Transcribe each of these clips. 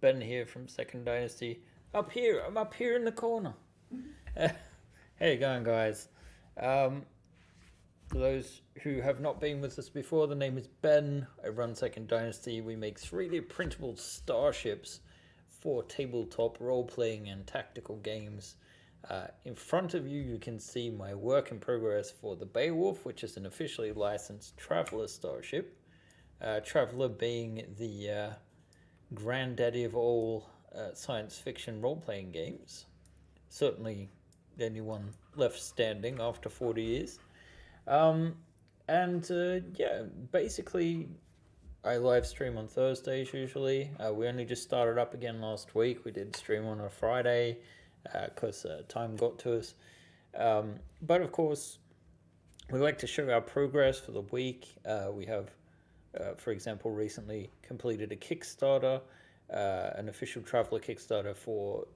Ben here from Second Dynasty. I'm up here in the corner. How you going, guys? For those who have not been with us before, the name is Ben. I run Second Dynasty. We make 3D printable starships for tabletop role-playing and tactical games. In front of you, you can see my work in progress for the Beowulf, which is an officially licensed Traveller starship. Traveller being the granddaddy of all science fiction role-playing games. Certainly the only one left standing after 40 years. Basically I live stream on Thursdays usually. We only just started up again last week. We did stream on a Friday because time got to us. But of course, we like to show our progress for the week. We have, for example, recently completed a Kickstarter, an official Traveller Kickstarter for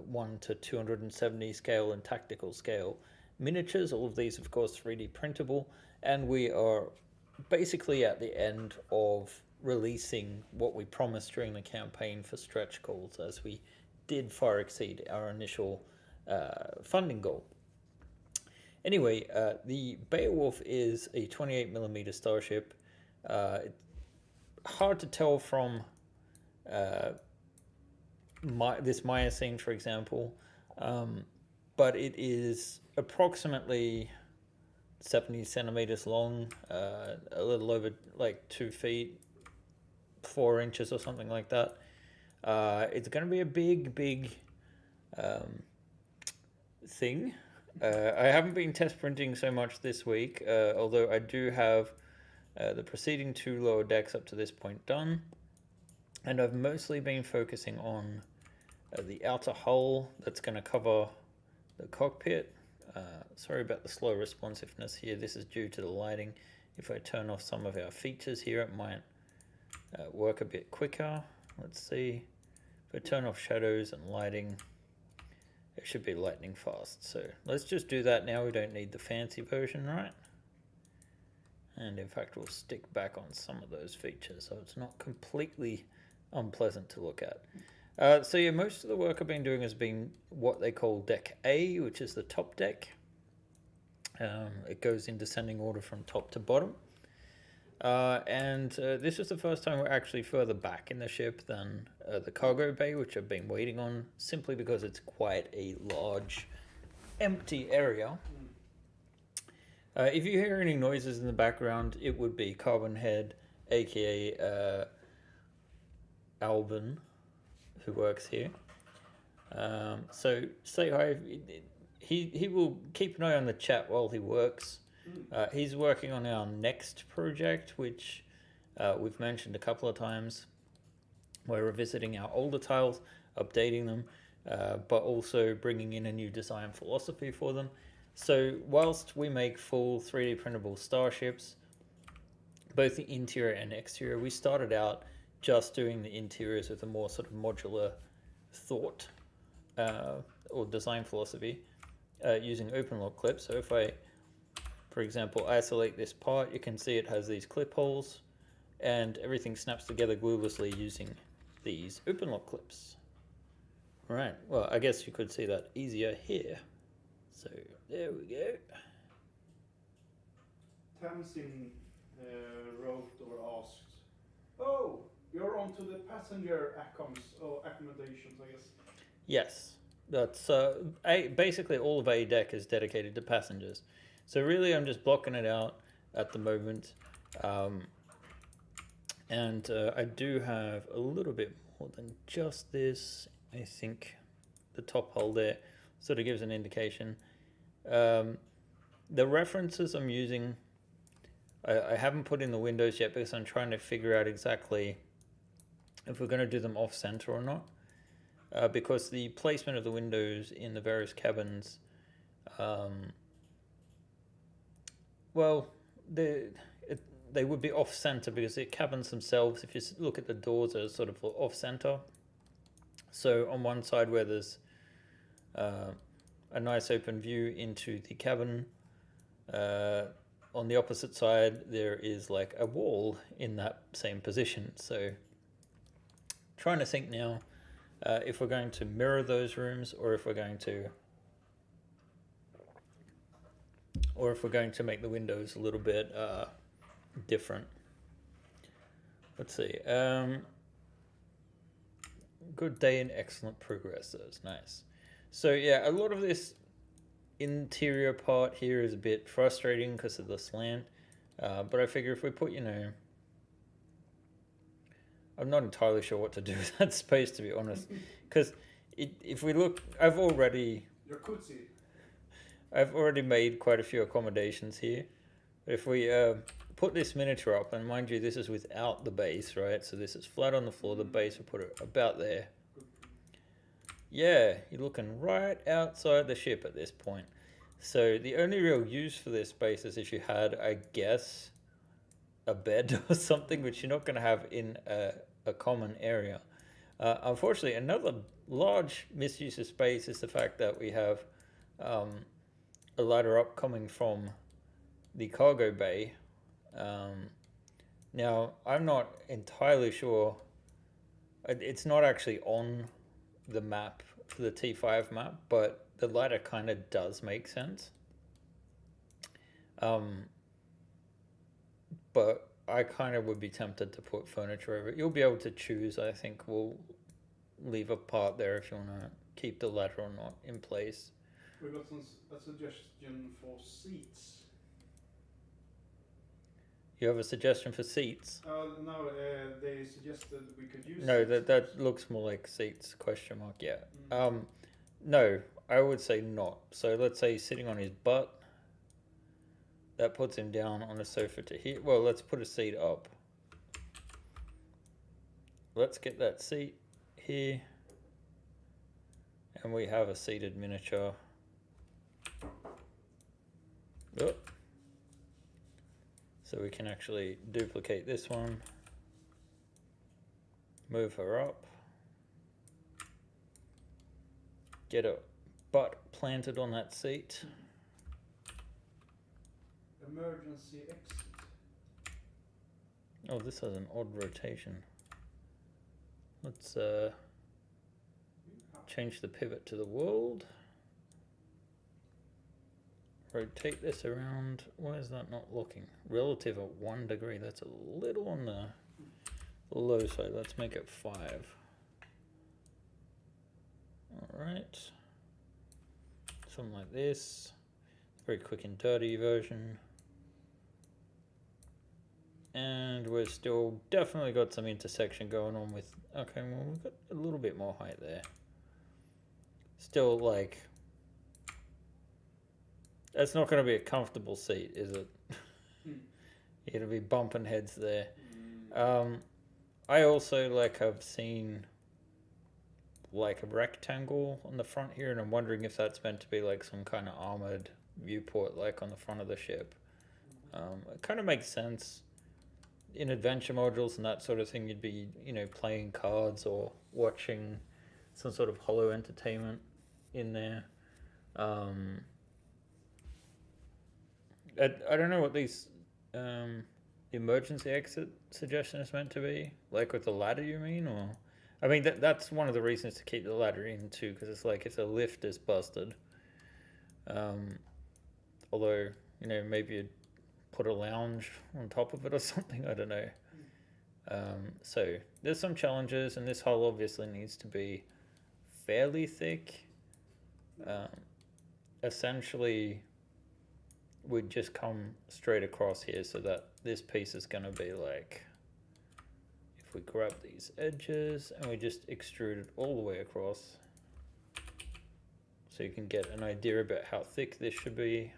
1 to 270 scale and tactical scale miniatures. All of these, of course, 3D printable. And we are basically at the end of releasing what we promised during the campaign for stretch goals, as we did far exceed our initial funding goal. Anyway, the Beowulf is a 28mm starship. Hard to tell from this Maya scene, for example, but it is approximately 70 centimeters long, a little over like 2 feet, 4 inches or something like that. It's going to be a big thing. I haven't been test printing so much this week, although I do have the preceding 2 lower decks up to this point done. And I've mostly been focusing on the outer hull that's going to cover the cockpit. Sorry about the slow responsiveness here. This is due to the lighting. If I turn off some of our features here, it might work a bit quicker. Let's see. If I turn off shadows and lighting, it should be lightning fast. So let's just do that now. We don't need the fancy version, right? And in fact, we'll stick back on some of those features so it's not completely unpleasant to look at. So yeah, most of the work I've been doing has been what they call Deck A, which is the top deck. It goes in descending order from top to bottom. This is the first time we're actually further back in the ship than the cargo bay, which I've been waiting on, simply because it's quite a large, empty area. If you hear any noises in the background, it would be Carbon Head, aka Alban, who works here. So say hi. He will keep an eye on the chat while he works. He's working on our next project, which we've mentioned a couple of times. We're revisiting our older tiles, updating them, but also bringing in a new design philosophy for them. So whilst we make full 3D printable starships, both the interior and exterior, we started out just doing the interiors with a more sort of modular thought or design philosophy using open lock clips. So if I, for example, isolate this part, you can see it has these clip holes and everything snaps together gluelessly using these open lock clips. Right, well, I guess you could see that easier here. So there we go. Tamsin wrote or asked, "Oh, you're onto the passenger accommodations, I guess." Yes, that's basically all of A deck is dedicated to passengers. So really, I'm just blocking it out at the moment, I do have a little bit more than just this. I think the top hull there sort of gives an indication. The references I'm using, I haven't put in the windows yet because I'm trying to figure out exactly if we're going to do them off center or not. Because the placement of the windows in the various cabins, they would be off center because the cabins themselves, if you look at the doors, are sort of off center. So on one side where there's a nice open view into the cabin, on the opposite side there is like a wall in that same position. So trying to think now if we're going to mirror those rooms, or if we're going to make the windows a little bit different. Let's see. Good day and excellent progress. That's nice. So yeah, a lot of this interior part here is a bit frustrating because of the slant. But I figure if we put, I'm not entirely sure what to do with that space, to be honest. Because if we look, I've already made quite a few accommodations here. But if we put this miniature up, and mind you, this is without the base, right? So this is flat on the floor. The base, we'll put it about there. Yeah, you're looking right outside the ship at this point. So the only real use for this space is if you had, I guess, a bed or something, which you're not going to have in a common area. Unfortunately, another large misuse of space is the fact that we have a ladder up coming from the cargo bay. Now, I'm not entirely sure. It's not actually on the map, the T5 map, but the ladder kind of does make sense. But I kind of would be tempted to put furniture over it. You'll be able to choose. I think we'll leave a part there if you want to keep the ladder or not in place. We got a suggestion for seats. You have a suggestion for seats? No, they suggested we could use. No, that looks more like seats, question mark, yeah. No, I would say not. So let's say he's sitting on his butt. That puts him down on a sofa to here. Well, let's put a seat up. Let's get that seat here. And we have a seated miniature. Oh. So we can actually duplicate this one. Move her up. Get a butt planted on that seat. Emergency exit. Oh, this has an odd rotation. Let's change the pivot to the world. Rotate this around. Why is that not looking? Relative at 1 degree. That's a little on the low side. Let's make it 5. Alright. Something like this. Very quick and dirty version. And we've still definitely got some intersection going on with... Okay, well, we've got a little bit more height there. Still, like... That's not going to be a comfortable seat, is it? You're going to be bumping heads there. I also, have seen... a rectangle on the front here, and I'm wondering if that's meant to be, some kind of armored viewport, on the front of the ship. It kind of makes sense. In adventure modules and that sort of thing, you'd be, playing cards or watching some sort of holo entertainment in there. I don't know what these emergency exit suggestion is meant to be. With the ladder, you mean? Or I mean, that's one of the reasons to keep the ladder in, too, because it's if a lift is busted. Although, maybe you'd put a lounge on top of it or something, I don't know. So there's some challenges, and this hull obviously needs to be fairly thick. Essentially, we'd just come straight across here, so that this piece is going to be if we grab these edges and we just extrude it all the way across, so you can get an idea about how thick this should be.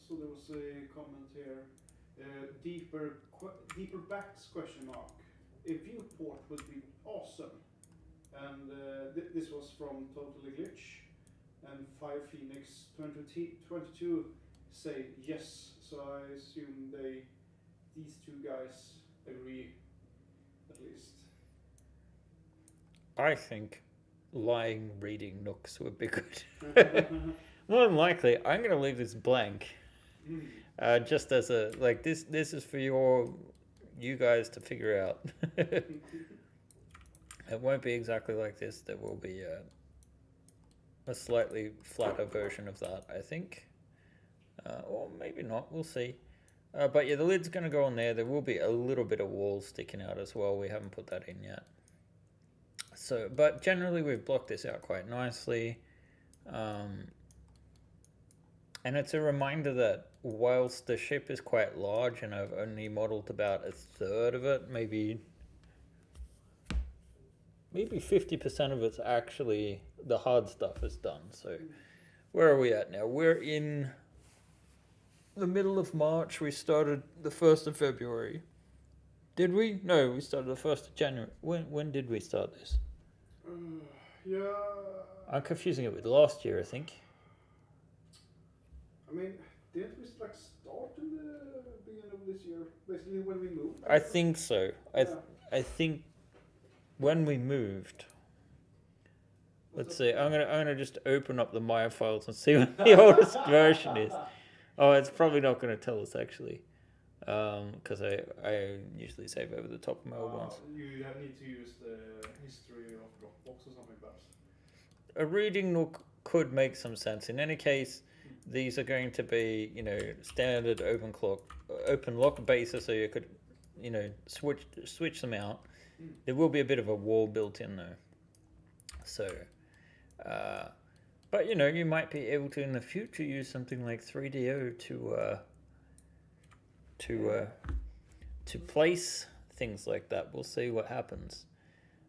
So there was a comment here, deeper backs question mark. A viewport would be awesome, and this was from Totally Glitch, and 5 Phoenix 2022 say yes. So I assume these two guys agree, at least. I think lying reading nooks would be good. More than likely, I'm going to leave this blank. Just as a this is for you guys to figure out. It won't be exactly like this. There will be a slightly flatter version of that, I think. Or maybe not, we'll see. But yeah, the lid's going to go on there. There will be a little bit of wall sticking out as well. We haven't put that in yet. So, but generally we've blocked this out quite nicely. And it's a reminder that whilst the ship is quite large and I've only modeled about a third of it, maybe 50% of it's actually the hard stuff is done. So where are we at now? We're in the middle of March. We started the 1st of February. Did we? No, we started the 1st of January. When did we start this? Yeah. I'm confusing it with last year, I think. I mean, didn't we like start in the beginning of this year? Basically when we moved? I think so. Yeah. I think when we moved. Let's see. I'm gonna just open up the Maya files and see what the oldest version is. Oh, it's probably not gonna tell us actually, because I usually save over the top of my old ones. You need to use the history of Dropbox or something perhaps. A reading nook could make some sense. In any case, these are going to be, standard open lock bases, so you could, switch them out. There will be a bit of a wall built in though. So, but you might be able to in the future use something like 3DO to place things like that. We'll see what happens.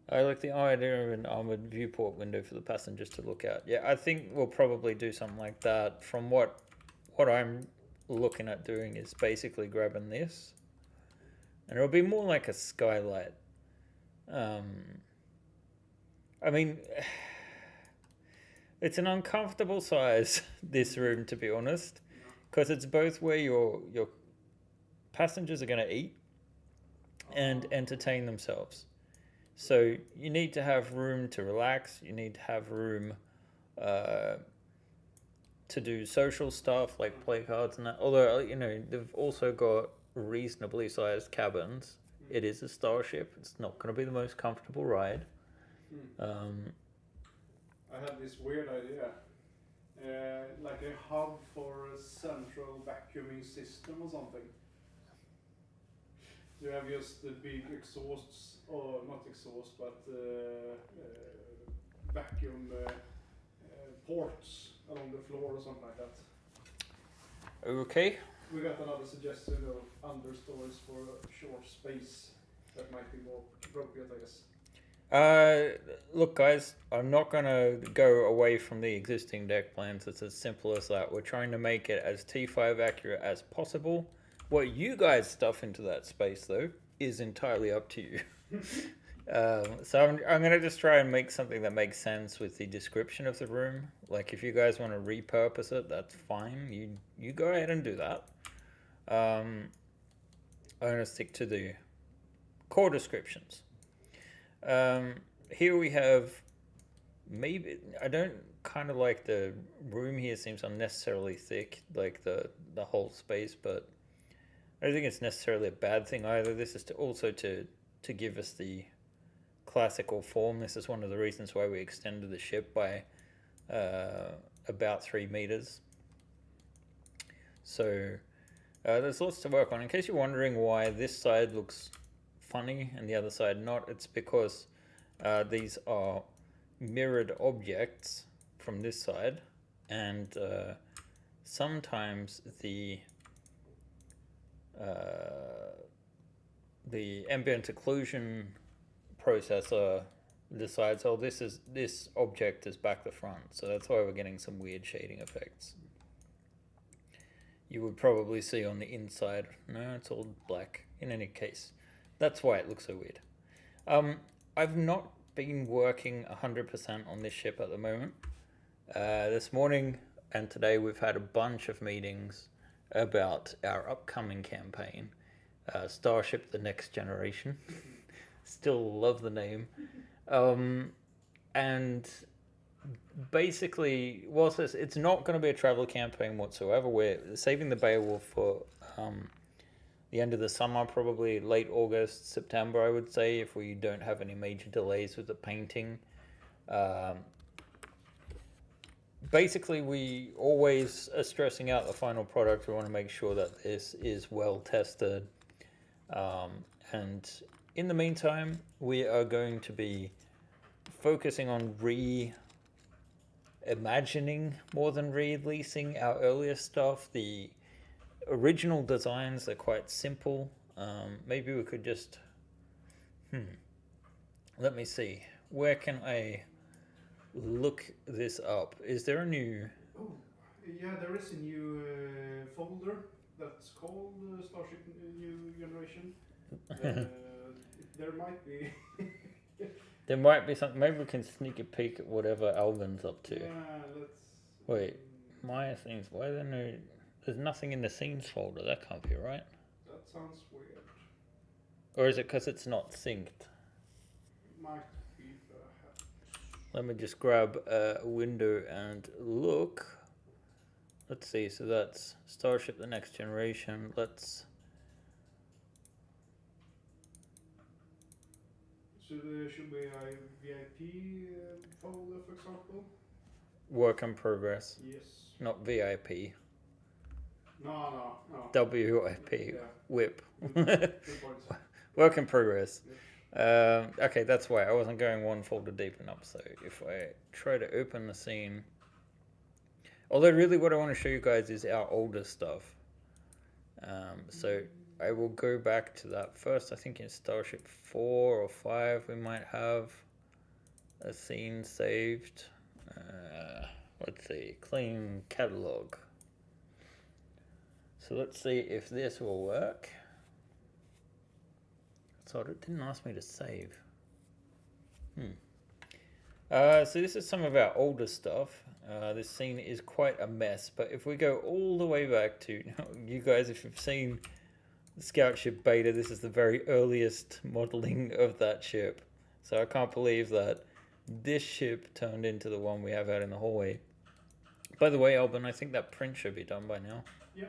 I like the idea of an armored viewport window for the passengers to look out. Yeah, I think we'll probably do something like that. From what I'm looking at doing is basically grabbing this, and it'll be more like a skylight. I mean, it's an uncomfortable size, this room, to be honest, because it's both where your passengers are going to eat and entertain themselves. So you need to have room to relax. You need to have room to do social stuff like play cards and that. Although, they've also got reasonably sized cabins. It is a starship. It's not going to be the most comfortable ride. I had this weird idea. Like a hub for a central vacuuming system or something. You have just the big exhausts, or not exhaust, but vacuum ports along the floor or something like that. Okay. We got another suggestion of understories for a short space that might be more appropriate, I guess. Look, guys, I'm not going to go away from the existing deck plans. It's as simple as that. We're trying to make it as T5 accurate as possible. What you guys stuff into that space, though, is entirely up to you. So I'm going to just try and make something that makes sense with the description of the room. Like, if you guys want to repurpose it, that's fine. You go ahead and do that. I'm going to stick to the core descriptions. Here we have maybe, I don't kind of like the room here seems unnecessarily thick, like the whole space, but I don't think it's necessarily a bad thing either. This is to give us the classical form. This is one of the reasons why we extended the ship by about 3 meters. So there's lots to work on. In case you're wondering why this side looks funny and the other side not, it's because these are mirrored objects from this side, and sometimes the ambient occlusion processor decides, oh, this object is back to front, so that's why we're getting some weird shading effects. You would probably see on the inside, no, it's all black. In any case, that's why it looks so weird. I've not been working 100% on this ship at the moment. This morning and today we've had a bunch of meetings about our upcoming campaign, Starship: The Next Generation. Still love the name. And basically, whilst it's not going to be a travel campaign whatsoever, we're saving the Beowulf for the end of the summer, probably late August, September, I would say, if we don't have any major delays with the painting. Basically, we always are stressing out the final product. We want to make sure that this is well tested. And in the meantime, we are going to be focusing on reimagining more than releasing our earlier stuff. The original designs are quite simple. Maybe we could just... Let me see. Where can I look this up? Is there a new... Oh, yeah, there is a new folder that's called Starship New Generation. There might be... There might be something. Maybe we can sneak a peek at whatever Albin's up to. Yeah, let's... Wait, my things. Why are there no... There's nothing in the scenes folder. That can't be right. That sounds weird. Or is it because it's not synced? Might be perhaps. Let me just grab a window and look. Let's see. So that's Starship the Next Generation. Let's... So there should be a VIP folder, for example. Work in progress. Yes. Not VIP. No. WIP. Yeah. Whip. Good points. Work in progress. Okay, that's why I wasn't going one folder deep enough. So if I try to open the scene, although really what I want to show you guys is our older stuff. So I will go back to that first. I think in Starship 4 or 5 we might have a scene saved. Let's see, clean catalog. So let's see if this will work. So it didn't ask me to save. So this is some of our older stuff. This scene is quite a mess, but if we go all the way back to, you guys, if you've seen the Scout Ship Beta, this is the very earliest modeling of that ship. So I can't believe that this ship turned into the one we have out in the hallway. By the way, Albin, I think that print should be done by now. Yeah.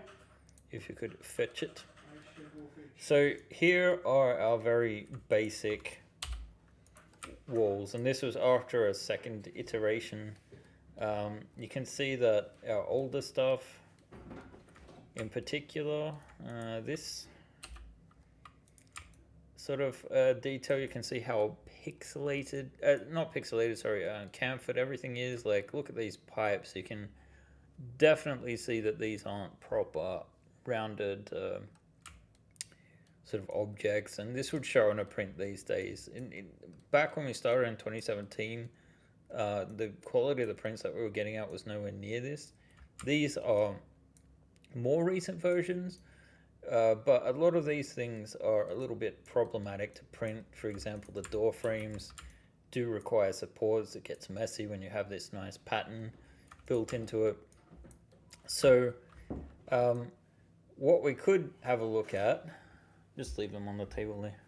If you could fetch it. I should go fetch. So here are our very basic walls, and this was after a second iteration. You can see that our older stuff, in particular, this sort of detail, you can see how pixelated, not pixelated, sorry, chamfered everything is. Like, look at these pipes. You can definitely see that these aren't proper rounded sort of objects, and this would show on a print these days. Back when we started in 2017, the quality of the prints that we were getting out was nowhere near this. These are more recent versions, but a lot of these things are a little bit problematic to print. For example, the door frames do require supports. It gets messy when you have this nice pattern built into it. So what we could have a look at, just leave them on the table there.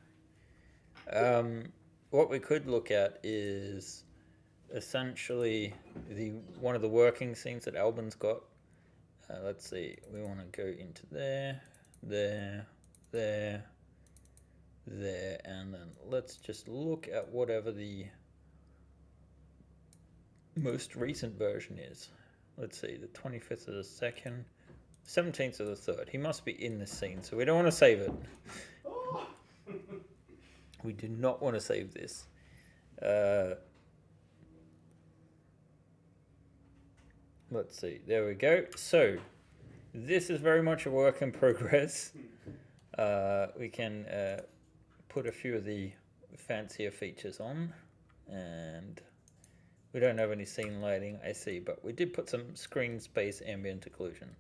What we could look at is essentially one of the working scenes that Albin's got. Let's see, we want to go into there, and then let's just look at whatever the most recent version is. Let's see, the 25th of the 2nd, 17th of the 3rd. He must be in this scene, so we don't want to save it. Oh. We do not want to save this. Let's see, there we go. So, this is very much a work in progress. We can put a few of the fancier features on, and we don't have any scene lighting, I see, but we did put some screen space ambient occlusion.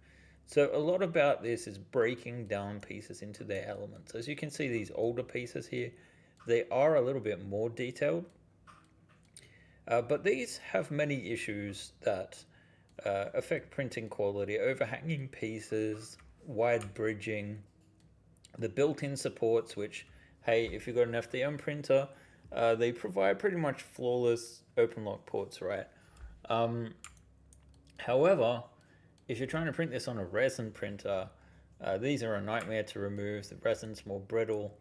So a lot about this is breaking down pieces into their elements. As you can see, these older pieces here, they are a little bit more detailed, but these have many issues that affect printing quality: overhanging pieces, wide bridging, the built-in supports, which, hey, if you've got an FDM printer, they provide pretty much flawless open lock ports, right? However, if you're trying to print this on a resin printer, These are a nightmare to remove. The resin's more brittle.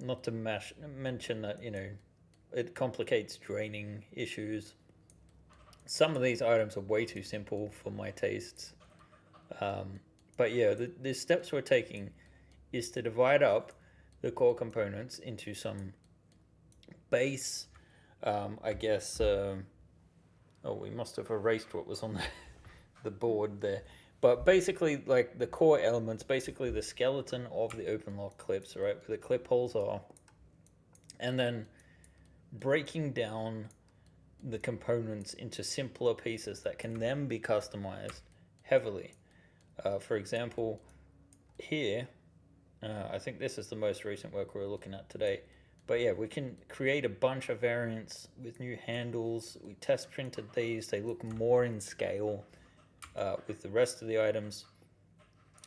Not to mention that, it complicates draining issues. Some of these items are way too simple for my tastes. But yeah, the steps we're taking is to divide up the core components into some base, I guess. We must have erased what was on the board there. But basically, like the core elements, basically the skeleton of the open lock clips, right, where the clip holes are, and then breaking down the components into simpler pieces that can then be customized heavily. For example, here, I think this is the most recent work we're looking at today. But yeah, we can create a bunch of variants with new handles. We test printed these. They look more in scale with the rest of the items.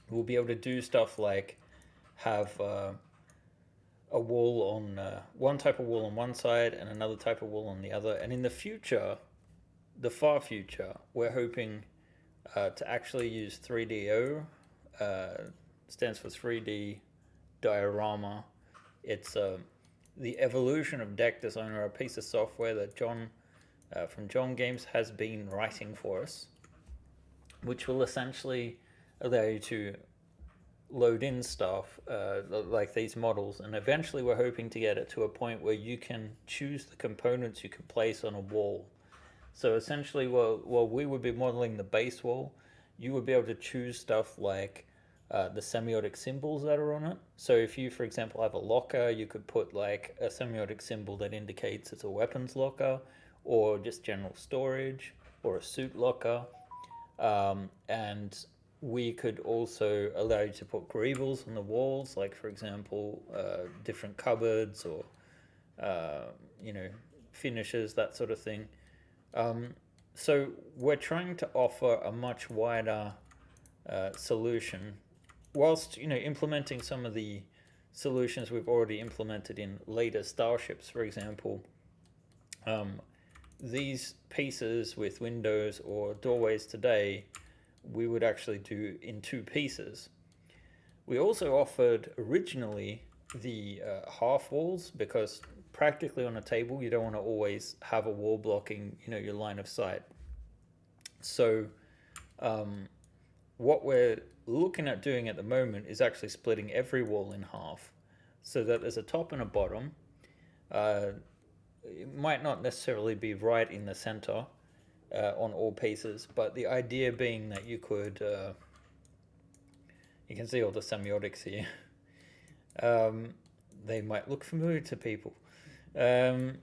We'll be able to do stuff like have a wall on one type of wall on one side and another type of wall on the other. And in the future, the far future, we're hoping to actually use 3DO. Stands for 3D diorama. It's the evolution of deck designer, a piece of software that John from John Games has been writing for us, which will essentially allow you to load in stuff like these models, and eventually we're hoping to get it to a point where you can choose the components you can place on a wall. So essentially, while we would be modeling the base wall, you would be able to choose stuff like the semiotic symbols that are on it. So if you, for example, have a locker, you could put like a semiotic symbol that indicates it's a weapons locker, or just general storage, or a suit locker. And we could also allow you to put greebles on the walls, like for example, different cupboards or finishes, that sort of thing. So we're trying to offer a much wider solution, whilst implementing some of the solutions we've already implemented in later starships. For example, these pieces with windows or doorways today, we would actually do in two pieces. We also offered originally the half walls, because practically on a table you don't want to always have a wall blocking your line of sight. So what we're looking at doing at the moment is actually splitting every wall in half, so that there's a top and a bottom. It might not necessarily be right in the center on all pieces, but the idea being that you could you can see all the semiotics here. They might look familiar to people. The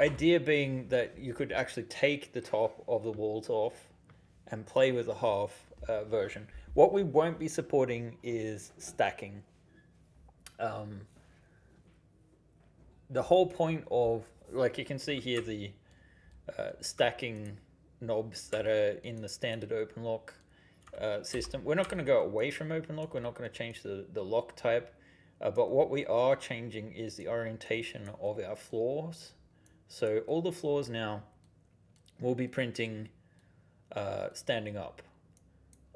idea being that you could actually take the top of the walls off and play with the half version. What we won't be supporting is stacking. The whole point of, like you can see here, the stacking knobs that are in the standard OpenLock system. We're not going to go away from OpenLock. We're not going to change the lock type. But what we are changing is the orientation of our floors. So all the floors now will be printing standing up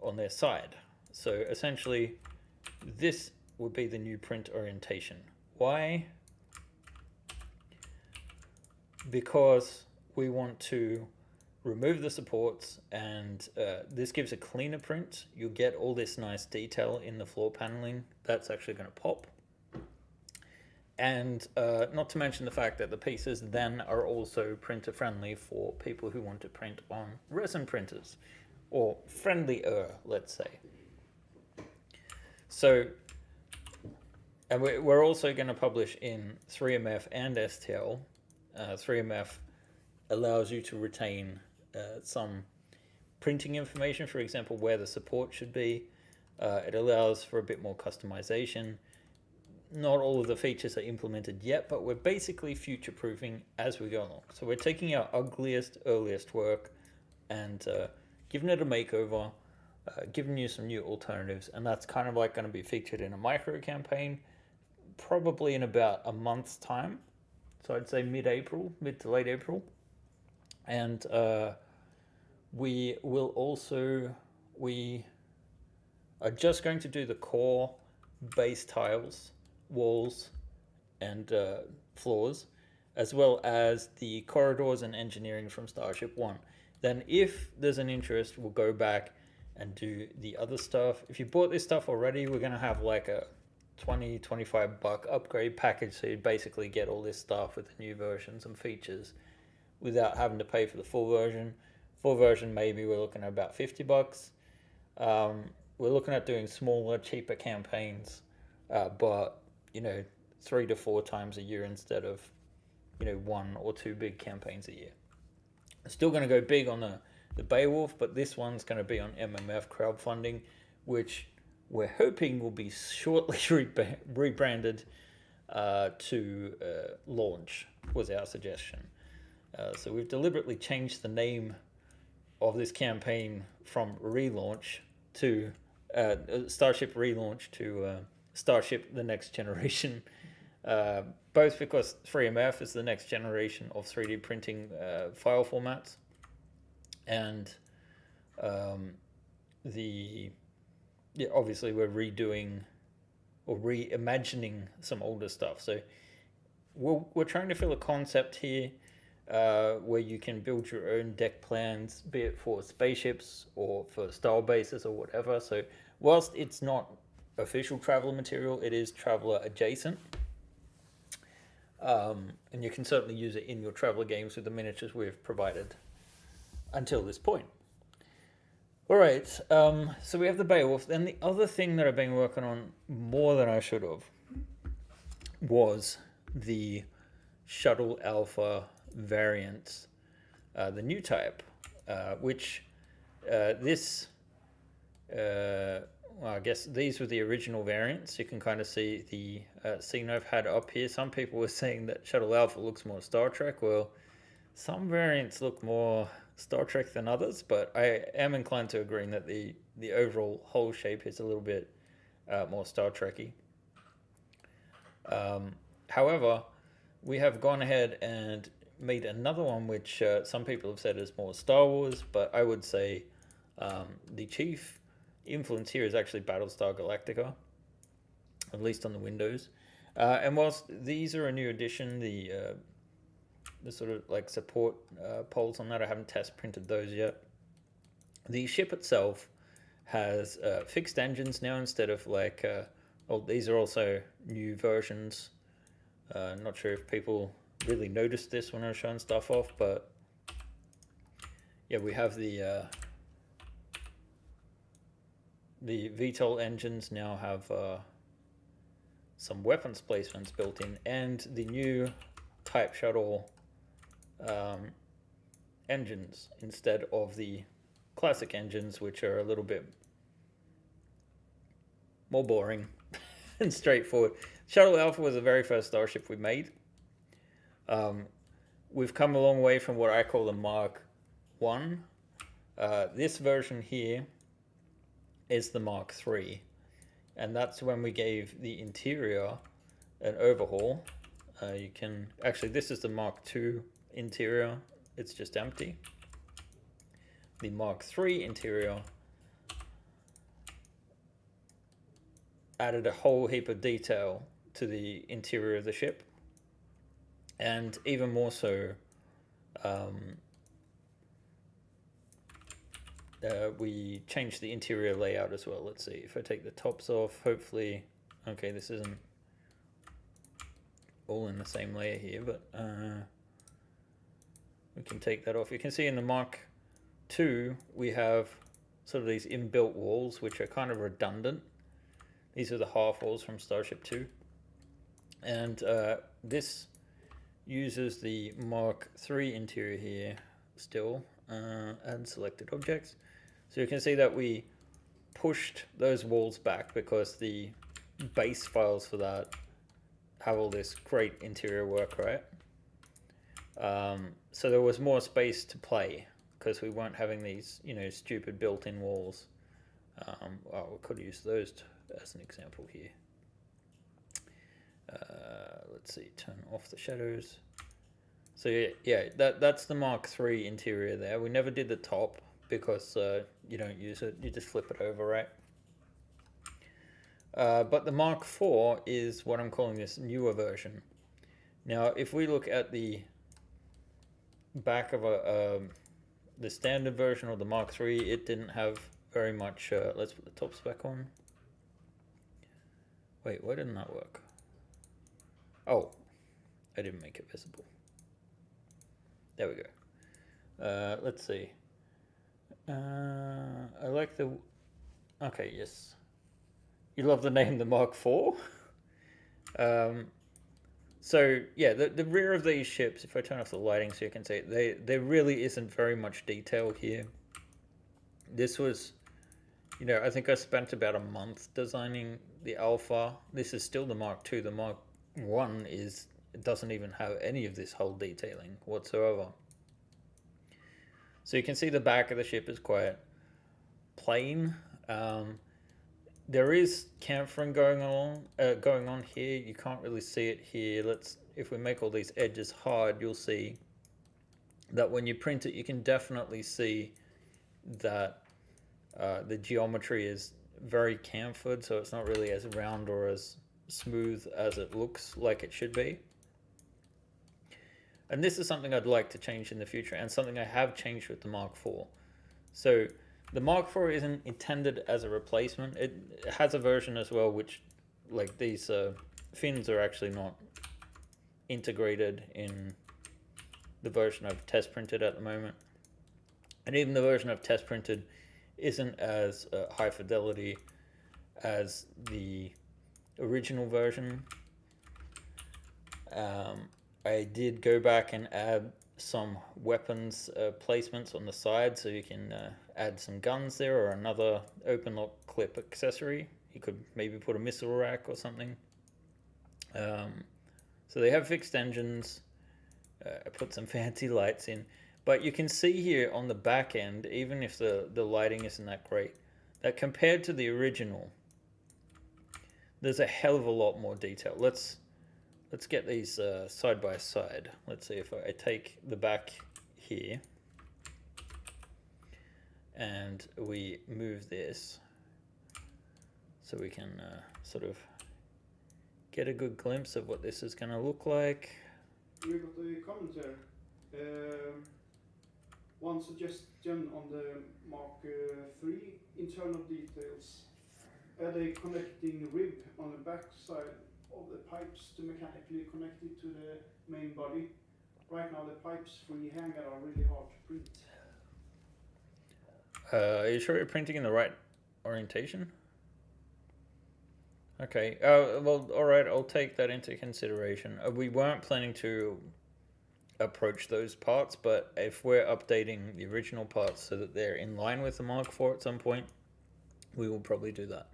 on their side. So essentially, this would be the new print orientation. Why? Because we want to remove the supports, and this gives a cleaner print. You'll get all this nice detail in the floor paneling. That's actually going to pop. And not to mention the fact that the pieces then are also printer friendly for people who want to print on resin printers, or friendlier, let's say. So, and we're also going to publish in 3MF and STL. 3MF allows you to retain some printing information, for example, where the support should be. It allows for a bit more customization. Not all of the features are implemented yet, but we're basically future-proofing as we go along. So we're taking our ugliest, earliest work and giving it a makeover, giving you some new alternatives, and that's kind of like going to be featured in a micro campaign, probably in about a month's time. So I'd say mid to late April. And we will also we are just going to do the core base tiles, walls, and floors, as well as the corridors and engineering from Starship 1. Then if there's an interest, we'll go back and do the other stuff. If you bought this stuff already, we're going to have like a $20-25 upgrade package, so you basically get all this stuff with the new versions and features without having to pay for the full version. Full version, maybe we're looking at about $50. We're looking at doing smaller, cheaper campaigns, but 3 to 4 times a year instead of 1 or 2 big campaigns a year. Still going to go big on the Beowulf, but this one's going to be on MMF crowdfunding, which we're hoping will be shortly rebranded to Launch, was our suggestion. So we've deliberately changed the name of this campaign from Relaunch to Starship Relaunch to Starship The Next Generation. Both because 3MF is the next generation of 3D printing file formats, and obviously we're redoing or reimagining some older stuff. So we're trying to fill a concept here where you can build your own deck plans, be it for spaceships or for style bases or whatever. So whilst it's not official Traveller material, it is Traveller adjacent. And you can certainly use it in your Traveller games with the miniatures we've provided until this point. All right, so we have the Beowulf. Then the other thing that I've been working on more than I should have was the Shuttle Alpha variants, the new type, which well, I guess these were the original variants. You can kind of see the scene I've had up here. Some people were saying that Shuttle Alpha looks more Star Trek. Well, some variants look more Star Trek than others, but I am inclined to agree that the overall whole shape is a little bit more Star Trek-y. However, we have gone ahead and made another one which some people have said is more Star Wars, but I would say the chief influence here is actually Battlestar Galactica, at least on the windows. And whilst these are a new addition, the sort of like support poles on that, I haven't test printed those yet. The ship itself has fixed engines now instead of like, these are also new versions. Not sure if people really noticed this when I was showing stuff off, but yeah, we have the VTOL engines now have some weapons placements built in, and the new Type Shuttle engines instead of the classic engines, which are a little bit more boring and straightforward. Shuttle Alpha was the very first starship we made. We've come a long way from what I call the Mark 1. This version here is the Mark 3, and that's when we gave the interior an overhaul. You can actually, this is the Mark 2 interior, it's just empty. The Mark 3 interior added a whole heap of detail to the interior of the ship, and even more so, we changed the interior layout as well. Let's see if I take the tops off. Hopefully, okay, this isn't all in the same layer here, but we can take that off. You can see in the Mark II we have sort of these inbuilt walls which are kind of redundant. These are the half walls from Starship 2, and this uses the Mark III interior here still, and selected objects. So you can see that we pushed those walls back because the base files for that have all this great interior work, right? So there was more space to play because we weren't having these, stupid built-in walls. Well, we could use those as an example here. Let's see, turn off the shadows. So yeah, that's the Mark III interior there. We never did the top. because you don't use it, you just flip it over, right? But the Mark IV is what I'm calling this newer version. Now, if we look at the back of the standard version or the Mark III, it didn't have very much. Let's put the top spec on. Wait, why didn't that work? Oh, I didn't make it visible. There we go. Let's see. I like the... Okay, yes. You love the name, the Mark IV? So, yeah, the rear of these ships, if I turn off the lighting so you can see it, there really isn't very much detail here. This was, you know, I think I spent about a month designing the Alpha. This is still the Mark II. The Mark I it doesn't even have any of this whole detailing whatsoever. So you can see the back of the ship is quite plain. There is chamfering going on here. You can't really see it here. If we make all these edges hard, you'll see that when you print it, you can definitely see that the geometry is very chamfered, so it's not really as round or as smooth as it looks like it should be. And this is something I'd like to change in the future, and something I have changed with the Mark IV. So the Mark IV isn't intended as a replacement. It has a version as well, which, like, these fins are actually not integrated in the version I've test printed at the moment. And even the version I've test printed isn't as high fidelity as the original version. I did go back and add some weapons placements on the side, so you can add some guns there or another open lock clip accessory. You could maybe put a missile rack or something. So they have fixed engines. I put some fancy lights in, but you can see here on the back end, even if the lighting isn't that great, that compared to the original, there's a hell of a lot more detail. Let's get these side by side. Let's see if I take the back here and we move this so we can sort of get a good glimpse of what this is going to look like. We got a comment here. One suggestion on the Mark III internal details. Add a connecting rib on the back side of the pipes to mechanically connect it to the main body. Right now the pipes freehand are really hard to print. Are you sure you're printing in the right orientation? Okay, well, alright, I'll take that into consideration. We weren't planning to approach those parts, but if we're updating the original parts so that they're in line with the Mark IV at some point, we will probably do that.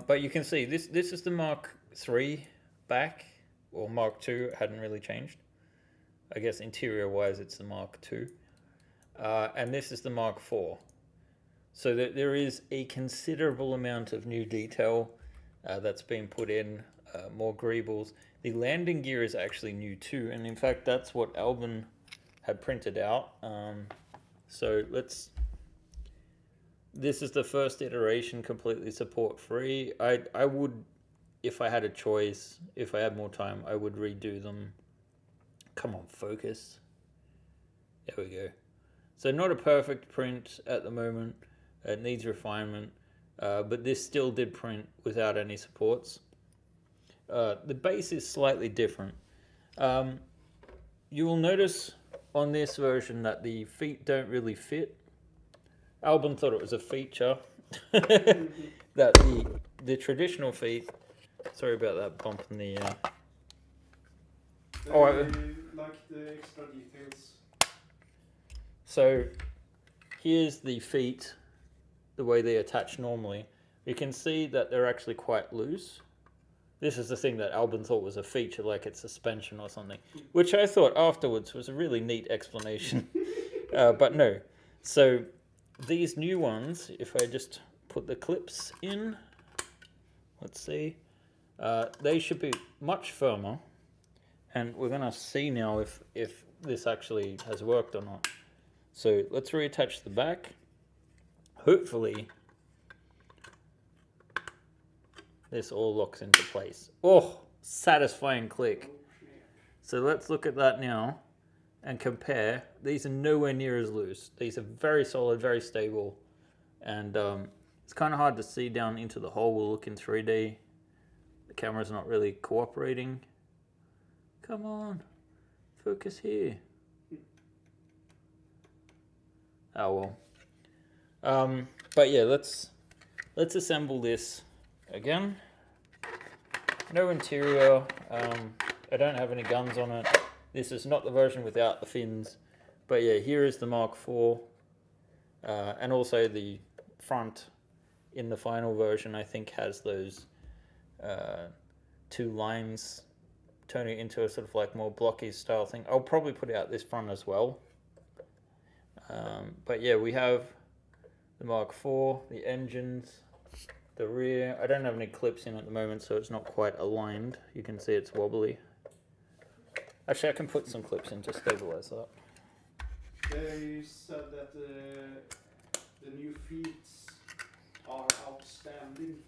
But you can see, this is the Mark III back, or Mark II, it hadn't really changed. I guess interior-wise, it's the Mark II. And this is the Mark IV. So there is a considerable amount of new detail that's been put in, more greebles. The landing gear is actually new too, and in fact that's what Albin had printed out. So this is the first iteration, completely support free. I would, if I had a choice, if I had more time, I would redo them. Come on, focus. There we go. So not a perfect print at the moment. It needs refinement, but this still did print without any supports. The base is slightly different. You will notice on this version that the feet don't really fit. Albin thought it was a feature that the traditional feet. Sorry about that bump in the. Like the extra details. So here's the feet, the way they attach normally. You can see that they're actually quite loose. This is the thing that Albin thought was a feature, like it's suspension or something, which I thought afterwards was a really neat explanation. But no. So these new ones, if I just put the clips in, let's see, they should be much firmer. And we're going to see now if this actually has worked or not. So let's reattach the back. Hopefully this all locks into place. Oh, satisfying click. So let's look at that now and compare. These are nowhere near as loose. These are very solid, very stable. And it's kind of hard to see down into the hole. We'll look in 3D. The camera's not really cooperating. Come on, focus here. Oh well. But yeah, let's assemble this again. No interior. I don't have any guns on it. This is not the version without the fins. But yeah, here is the Mark IV. And also the front in the final version, I think, has those 2 lines turning it into a sort of like more blocky style thing. I'll probably put out this front as well. But yeah, we have the Mark IV, the engines, the rear. I don't have any clips in at the moment, so it's not quite aligned. You can see it's wobbly. Actually, I can put some clips in to stabilize that. They said that the new feeds are outstanding.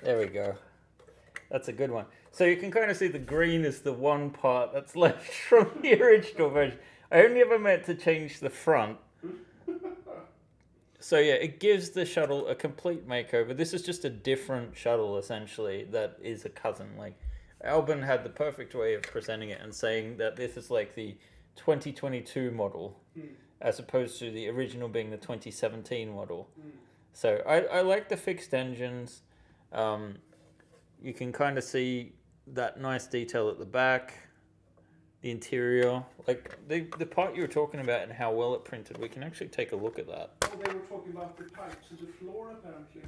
There we go. That's a good one. So you can kind of see the green is the one part that's left from the original version. I only ever meant to change the front. So yeah, it gives the shuttle a complete makeover. This is just a different shuttle, essentially, that is a cousin. Like, Albin had the perfect way of presenting it and saying that this is like the 2022 model, as opposed to the original being the 2017 model. So I like the fixed engines. You can kind of see that nice detail at the back, the interior. Like the part you were talking about and how well it printed, we can actually take a look at that. Oh, they were talking about the pipes and the floor, apparently.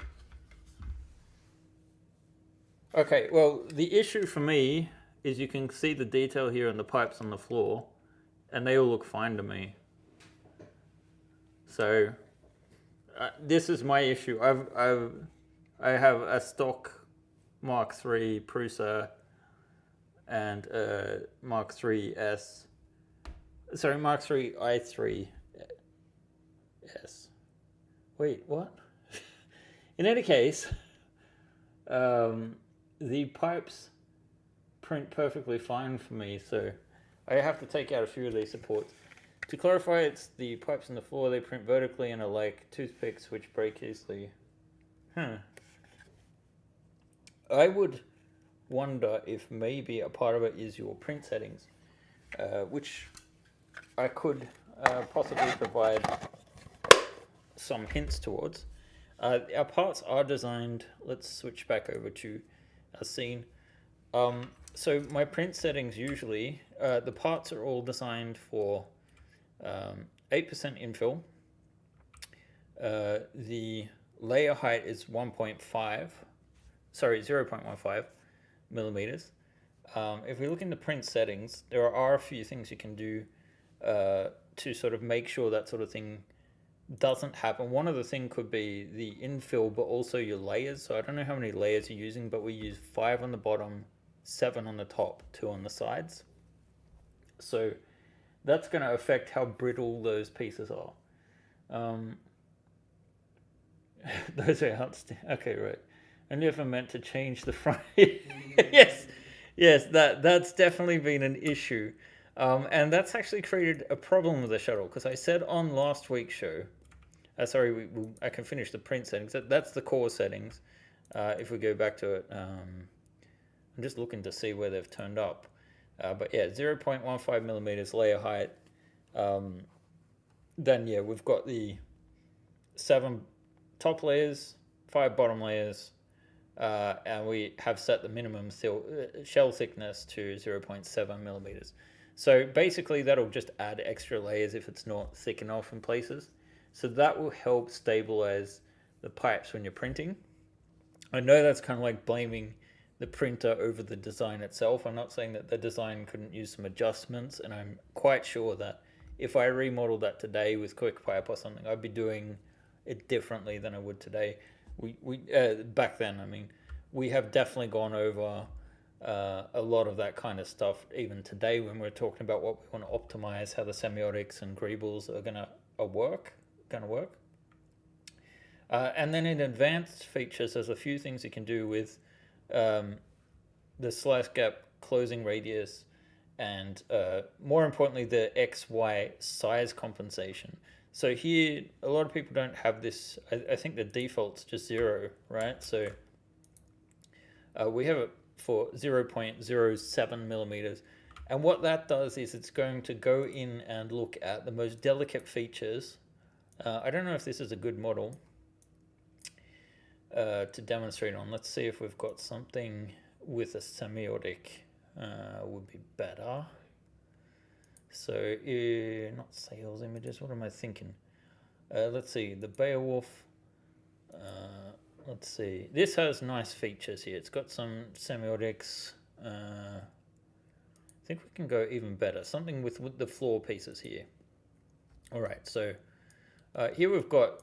Okay, well, the issue for me is you can see the detail here in the pipes on the floor, and they all look fine to me. So, this is my issue. I have a stock Mark III Prusa and Mark III S. Sorry, Mark III i3 S. Wait, what? In any case, the pipes print perfectly fine for me, so I have to take out a few of these supports. To clarify, it's the pipes on the floor, they print vertically and are like toothpicks which break easily. I would wonder if maybe a part of it is your print settings, which I could possibly provide some hints towards. Our parts are designed, let's switch back over to a scene. So my print settings usually, the parts are all designed for 8% infill. The layer height is 0.15 millimeters. If we look in the print settings, there are a few things you can do to sort of make sure that sort of thing doesn't happen. One of the things could be the infill, but also your layers. So I don't know how many layers you're using, but we use 5 on the bottom, 7 on the top, 2 on the sides. So that's going to affect how brittle those pieces are. Those are outstanding. Okay, right. I never meant to change the front. Yes, that's definitely been an issue. And that's actually created a problem with the shuttle, because I said on last week's show, I can finish the print settings. That's the core settings. If we go back to it, I'm just looking to see where they've turned up. But yeah, 0.15 millimeters layer height. Then yeah, we've got the 7 top layers, 5 bottom layers, and we have set the minimum shell thickness to 0.7 millimeters. So basically that'll just add extra layers if it's not thick enough in places. So that will help stabilize the pipes when you're printing. I know that's kind of like blaming the printer over the design itself. I'm not saying that the design couldn't use some adjustments, and I'm quite sure that if I remodeled that today with QuickPipe or something, I'd be doing it differently than I would today. We back then, I mean, we have definitely gone over a lot of that kind of stuff even today when we're talking about what we want to optimize, how the semiotics and greebles are gonna work. And then in advanced features, there's a few things you can do with the slice gap closing radius, and more importantly, the XY size compensation. So here, a lot of people don't have this. I think the default's just 0, right? So we have it for 0.07 millimeters. And what that does is it's going to go in and look at the most delicate features. I don't know if this is a good model to demonstrate on. Let's see if we've got something with a semiotic would be better. So not sales images, what am I thinking? Let's see, the Beowulf. Let's see, this has nice features here. It's got some semiotics. I think we can go even better, something with the floor pieces here. All right, so here we've got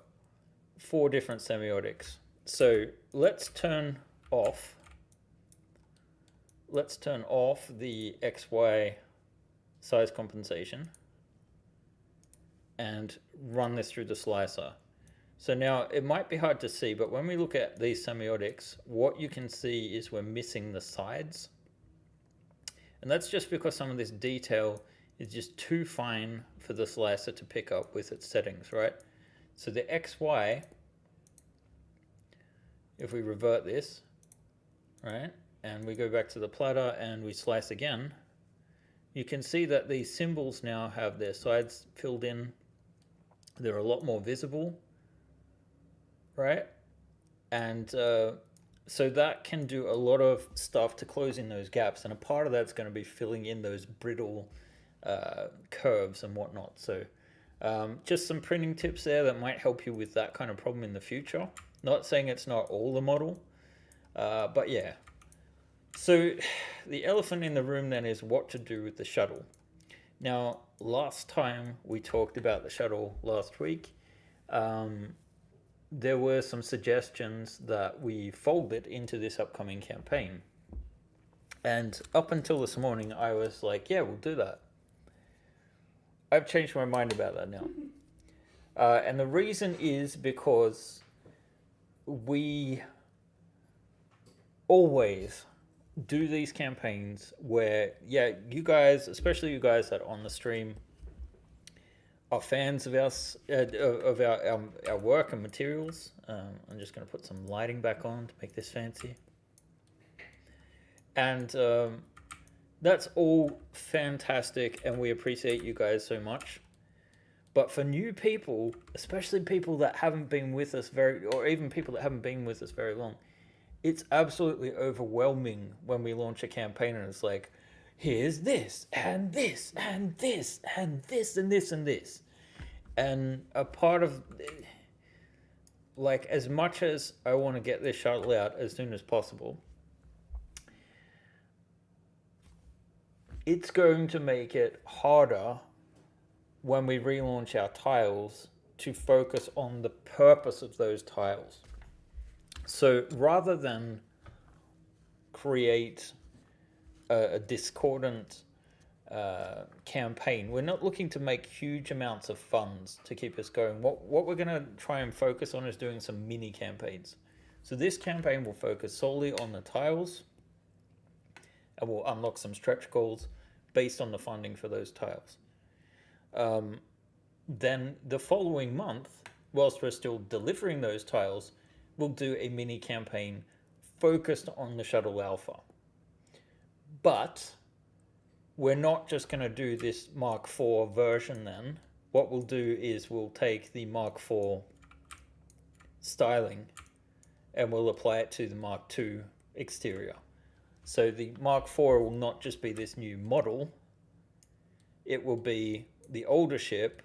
4 different semiotics. So let's turn off the XY size compensation and run this through the slicer. So now it might be hard to see, but when we look at these semiotics, what you can see is we're missing the sides. And that's just because some of this detail is just too fine for the slicer to pick up with its settings, right? So the XY, if we revert this, right, and we go back to the platter and we slice again, you can see that these symbols now have their sides filled in. They're a lot more visible, right? And so that can do a lot of stuff to close in those gaps, and a part of that's going to be filling in those brittle curves and whatnot. So just some printing tips there that might help you with that kind of problem in the future. Not saying it's not all the model, but yeah. So the elephant in the room then is what to do with the shuttle. Now, last time we talked about the shuttle last week, there were some suggestions that we fold it into this upcoming campaign. And up until this morning, I was like, yeah, we'll do that. I've changed my mind about that now. And the reason is because we always do these campaigns where, yeah, you guys, especially you guys that are on the stream, are fans of us, of our work and materials. I'm just going to put some lighting back on to make this fancy. And that's all fantastic, and we appreciate you guys so much. But for new people, especially people that haven't been with us or even people that haven't been with us very long, it's absolutely overwhelming when we launch a campaign and it's like, here's this, and this, and this, and this, and this, and this. And a part of, like, as much as I want to get this shuttle out as soon as possible, it's going to make it harder when we relaunch our tiles to focus on the purpose of those tiles. So rather than create a discordant campaign, we're not looking to make huge amounts of funds to keep us going. What we're going to try and focus on is doing some mini campaigns. So this campaign will focus solely on the tiles, and we'll unlock some stretch goals based on the funding for those tiles. Then the following month, whilst we're still delivering those tiles, we'll do a mini campaign focused on the Shuttle Alpha. But we're not just going to do this Mark IV version then. What we'll do is we'll take the Mark IV styling and we'll apply it to the Mark II exterior. So the Mark IV will not just be this new model, it will be the older ship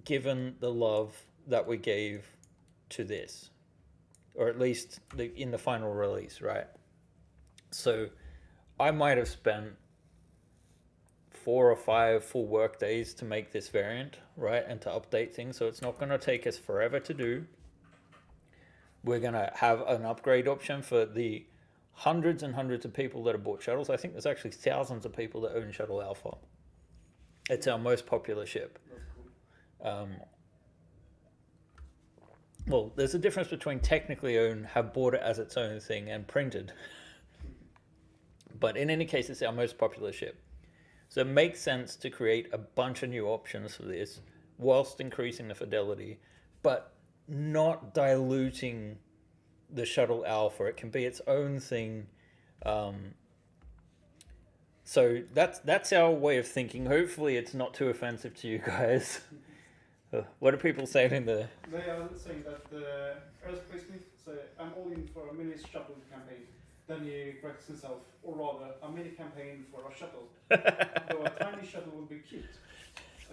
given the love that we gave to this, or at least in the final release, right? So I might have spent 4 or 5 full work days to make this variant, right, and to update things, so it's not going to take us forever to do. We're going to have an upgrade option for the hundreds and hundreds of people that have bought Shuttles. I think there's actually thousands of people that own Shuttle Alpha. It's our most popular ship. That's cool. Well, there's a difference between technically owned, have bought it as its own thing, and printed. But in any case, it's our most popular ship. So it makes sense to create a bunch of new options for this whilst increasing the fidelity, but not diluting the Shuttle Alpha. It can be its own thing. So that's our way of thinking. Hopefully it's not too offensive to you guys. What are people saying in the... They are saying that Aerospace Smith say, I'm all in for a mini shuttle campaign. Then he corrects himself, or rather, a mini campaign for a shuttle. Though a tiny shuttle would be cute.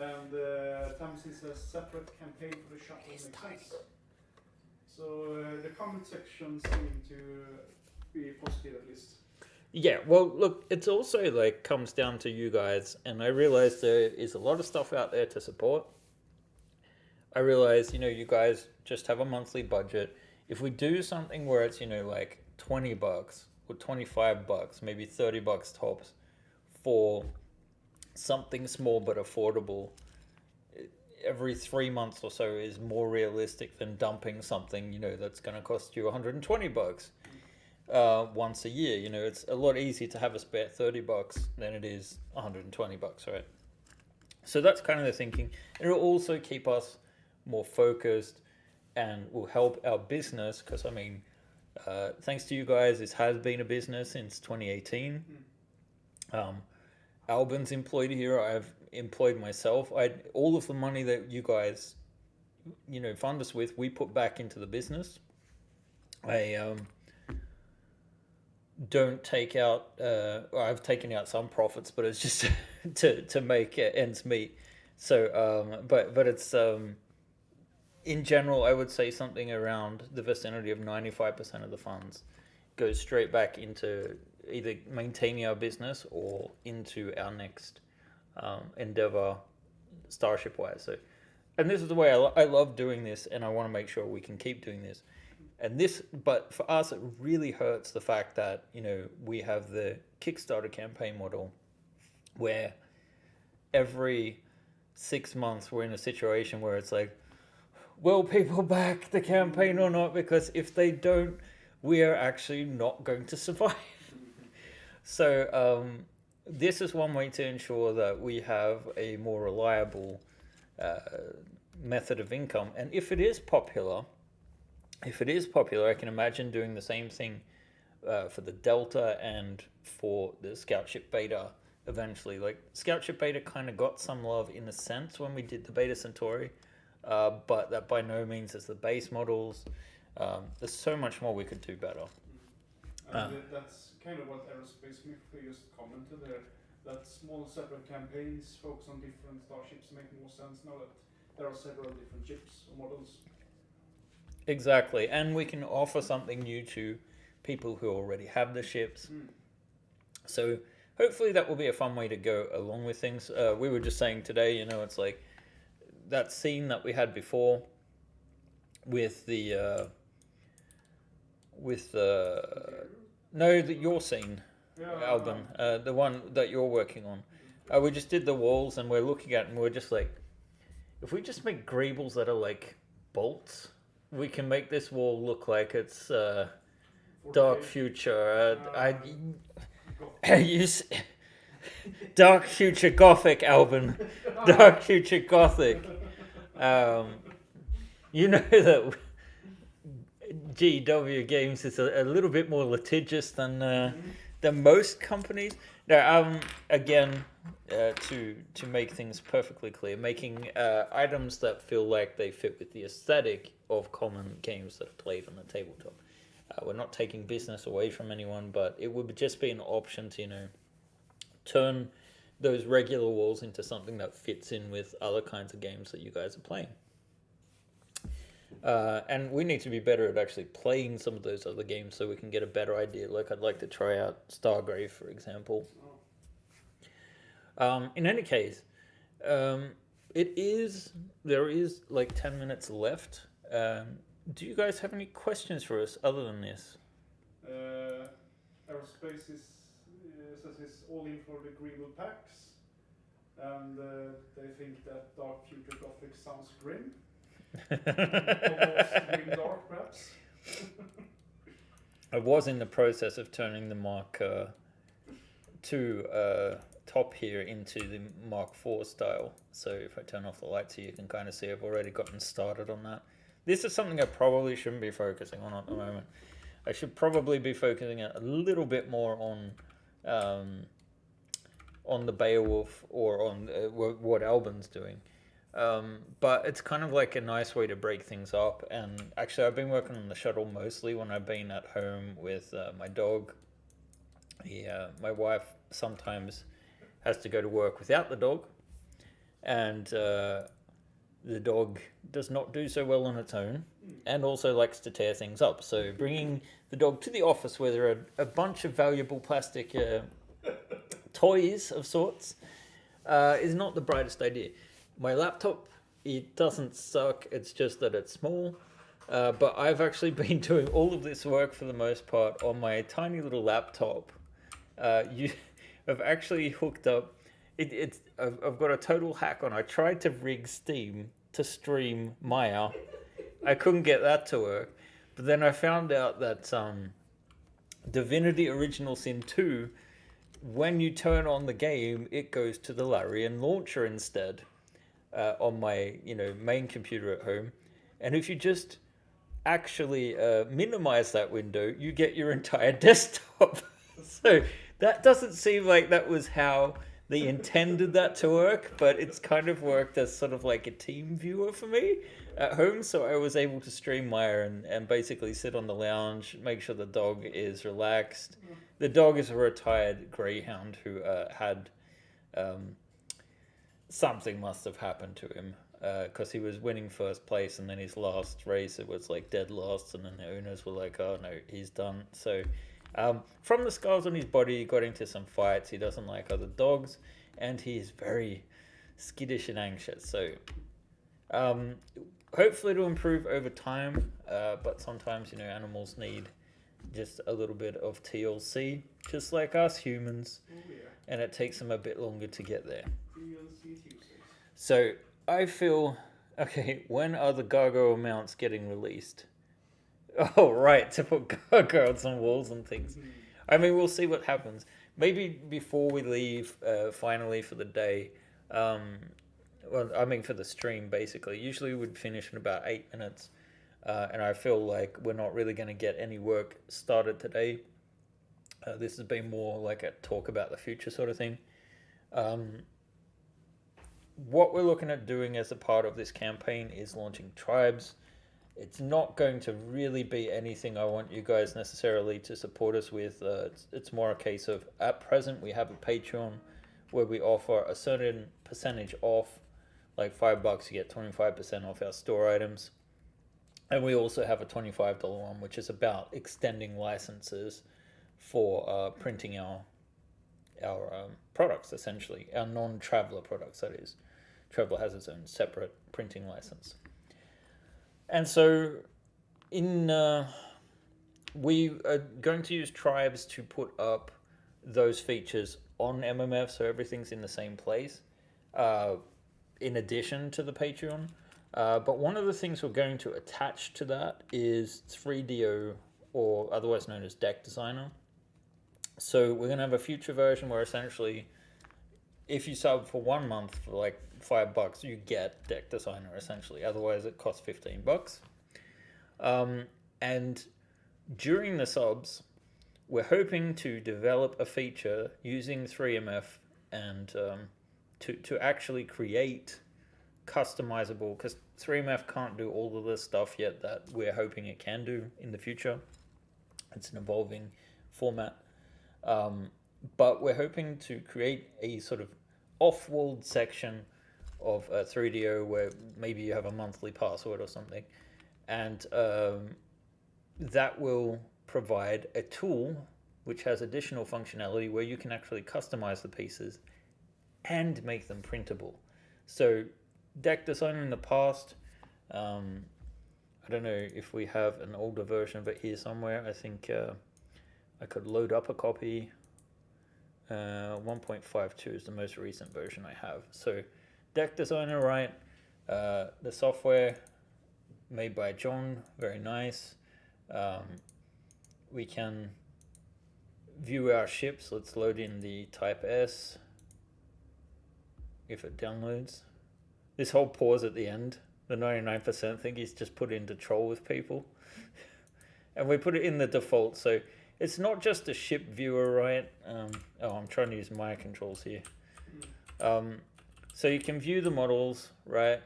And Tam says a separate campaign for the shuttle makes sense. So the comment section seem to be positive at least. Yeah, well, look, it's also like comes down to you guys, and I realize there is a lot of stuff out there to support. I realize, you guys just have a monthly budget. If we do something where it's, like $20 or $25, maybe $30 tops for something small but affordable, every 3 months or so is more realistic than dumping something, that's going to cost you $120 once a year. It's a lot easier to have a spare $30 than it is $120, right? So that's kind of the thinking. It'll also keep us more focused and will help our business because, thanks to you guys, this has been a business since 2018. Albin's employed here. I've employed myself. All of the money that you guys, fund us with, we put back into the business. I don't take out. I've taken out some profits, but it's just to make ends meet. So, but it's in general, I would say something around the vicinity of 95% of the funds goes straight back into either maintaining our business or into our next endeavor, Starship-wise. So, and this is the way I love doing this, and I want to make sure we can keep doing this. And but for us, it really hurts the fact that, we have the Kickstarter campaign model where every 6 months we're in a situation where it's like, will people back the campaign or not? Because if they don't, we are actually not going to survive. So this is one way to ensure that we have a more reliable method of income. And if it is popular, I can imagine doing the same thing for the Delta and for the Scout Ship Beta eventually. Like Scout Ship Beta kind of got some love in a sense when we did the Beta Centauri. But that by no means is the base models. There's so much more we could do better. And that's kind of what Aerospace Smith just commented there. That small separate campaigns focus on different starships make more sense now that there are several different ships or models. Exactly, and we can offer something new to people who already have the ships. So hopefully that will be a fun way to go along with things. We were just saying today, it's like that scene that we had before with your scene, Albin, the one that you're working on. We just did the walls and we're looking at it and we're just like, if we just make greebles that are like bolts, we can make this wall look like it's Dark Future. Dark Future Gothic, Albin. Dark Future Gothic. You know that GW Games is a little bit more litigious than most companies. Now, again, to make things perfectly clear, making items that feel like they fit with the aesthetic of common games that are played on the tabletop. We're not taking business away from anyone, but it would just be an option to, turn those regular walls into something that fits in with other kinds of games that you guys are playing. And we need to be better at actually playing some of those other games so we can get a better idea. Like I'd like to try out Stargrave, for example. In any case, there is like 10 minutes left. Do you guys have any questions for us other than this? Aerospace says he's all in for the Greenwood packs, and they think that Dark Future Gothic sounds grim. Almost grim dark, perhaps. I was in the process of turning the Mark II top here into the Mark IV style. So if I turn off the lights here, you can kind of see I've already gotten started on that. This is something I probably shouldn't be focusing on at the moment. I should probably be focusing a little bit more on the Beowulf or on what Albin's doing. But it's kind of like a nice way to break things up. And actually, I've been working on the Shuttle mostly when I've been at home with my dog. My wife sometimes has to go to work without the dog, and the dog does not do so well on its own, and also likes to tear things up. So bringing the dog to the office where there are a bunch of valuable plastic toys of sorts is not the brightest idea. My laptop, it doesn't suck, it's just that it's small. But I've actually been doing all of this work for the most part on my tiny little laptop. I've actually hooked up, I've got a total hack on. I tried to rig Steam to stream Maya. I couldn't get that to work. But then I found out that Divinity Original Sin 2, when you turn on the game, it goes to the Larian launcher instead on my main computer at home. And if you just actually minimize that window, you get your entire desktop. So that doesn't seem like that was how they intended that to work, but it's kind of worked as sort of like a team viewer for me at home. So I was able to stream Maya and basically sit on the lounge, make sure the dog is relaxed. The dog is a retired greyhound who had something must have happened to him because he was winning first place, and then his last race it was like dead last, and then the owners were like, oh no, he's done. So from the scars on his body, he got into some fights. He doesn't like other dogs, and he is very skittish and anxious. So hopefully it'll improve over time, but sometimes animals need just a little bit of TLC, just like us humans. Oh, yeah. And it takes them a bit longer to get there. TLC Tuesdays. So I feel, okay, when are the gargoyle mounts getting released? Oh, right, to put gargoyles on walls and things. I mean, we'll see what happens. Maybe before we leave, finally for the day, for the stream, basically. Usually we'd finish in about 8 minutes, and I feel like we're not really going to get any work started today. This has been more like a talk about the future sort of thing. What we're looking at doing as a part of this campaign is launching tribes. It's not going to really be anything I want you guys necessarily to support us with. It's more a case of, at present, we have a Patreon where we offer a certain percentage off, like $5, you get 25% off our store items. And we also have a $25 one, which is about extending licenses for printing our products, essentially, our non-Traveller products, that is. Traveller has its own separate printing license. And so we are going to use tribes to put up those features on MMF, so everything's in the same place, in addition to the Patreon. But one of the things we're going to attach to that is 3DO, or otherwise known as Deck Designer. So we're going to have a future version where essentially, if you sub for 1 month for like $5, you get Deck Designer essentially. Otherwise, it costs $15. And during the subs, we're hoping to develop a feature using 3MF and to actually create customizable, because 3MF can't do all of this stuff yet that we're hoping it can do in the future. It's an evolving format. But we're hoping to create a sort of off-world section of 3DO where maybe you have a monthly password or something, and that will provide a tool which has additional functionality where you can actually customize the pieces and make them printable. So Deck Designer in the past, I don't know if we have an older version of it here somewhere. I think I could load up a copy. 1.52 is the most recent version I have. So deck designer, right? The software made by John, very nice. We can view our ships. Let's load in the Type S if it downloads. This whole pause at the end, the 99% thing is just put in to troll with people. And we put it in the default, so it's not just a ship viewer, right? I'm trying to use my controls here. So you can view the models, right?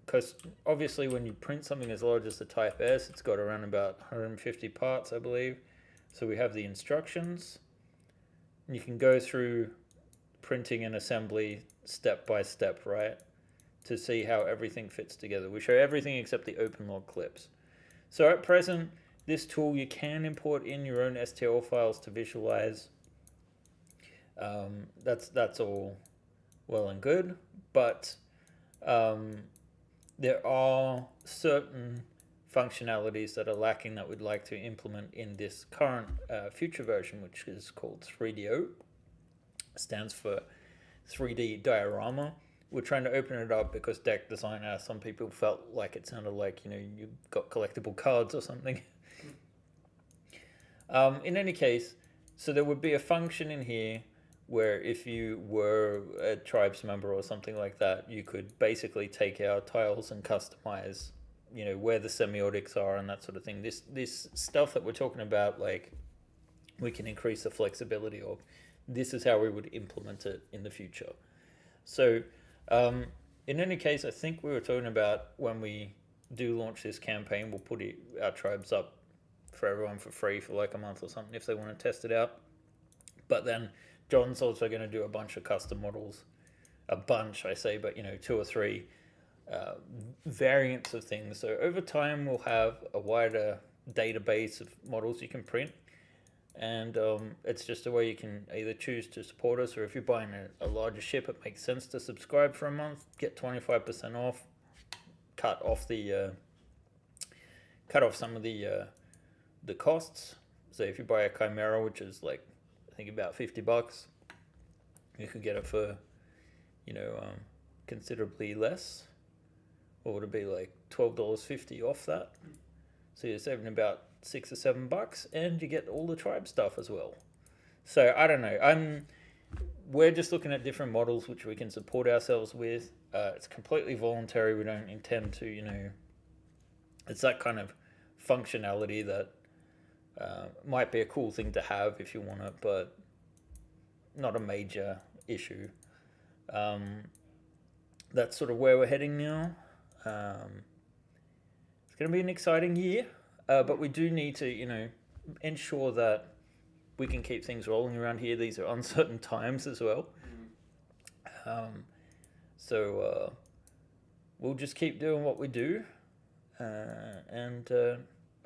Because obviously when you print something as large as the Type S, it's got around about 150 parts, I believe. So we have the instructions. And you can go through printing and assembly step by step, right? To see how everything fits together. We show everything except the open log clips. So at present, this tool, you can import in your own STL files to visualize. That's all well and good, but there are certain functionalities that are lacking that we'd like to implement in this current future version, which is called 3DO. Stands for 3D diorama. We're trying to open it up because deck designer, some people felt like it sounded like, you got collectible cards or something. In any case, so there would be a function in here where if you were a tribes member or something like that, you could basically take our tiles and customize, where the semiotics are and that sort of thing. This stuff that we're talking about, like, we can increase the flexibility of. This is how we would implement it in the future. So, in any case, I think we were talking about when we do launch this campaign, we'll put our tribes up for everyone for free for like a month or something if they want to test it out. But then John's also going to do a bunch of custom models. A bunch, I say, but 2 or 3 variants of things. So over time, we'll have a wider database of models you can print. And it's just a way you can either choose to support us, or if you're buying a larger ship, it makes sense to subscribe for a month, get 25% off, cut off some of the costs. So if you buy a Chimera, which is like, I think about $50, you could get it for, considerably less. Or would it be like $12.50 off that? So you're saving about $6 or $7, and you get all the tribe stuff as well. So I don't know. We're just looking at different models which we can support ourselves with. It's completely voluntary. We don't intend to, it's that kind of functionality that might be a cool thing to have if you want it, but not a major issue. That's sort of where we're heading now. It's going to be an exciting year, but we do need to, ensure that we can keep things rolling around here. These are uncertain times as well. So we'll just keep doing what we do, and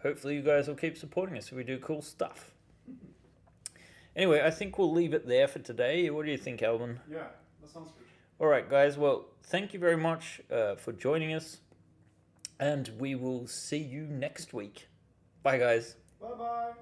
hopefully you guys will keep supporting us so we do cool stuff. Anyway, I think we'll leave it there for today. What do you think, Alvin? Yeah, that sounds good. All right, guys. Well, thank you very much for joining us, and we will see you next week. Bye, guys. Bye-bye.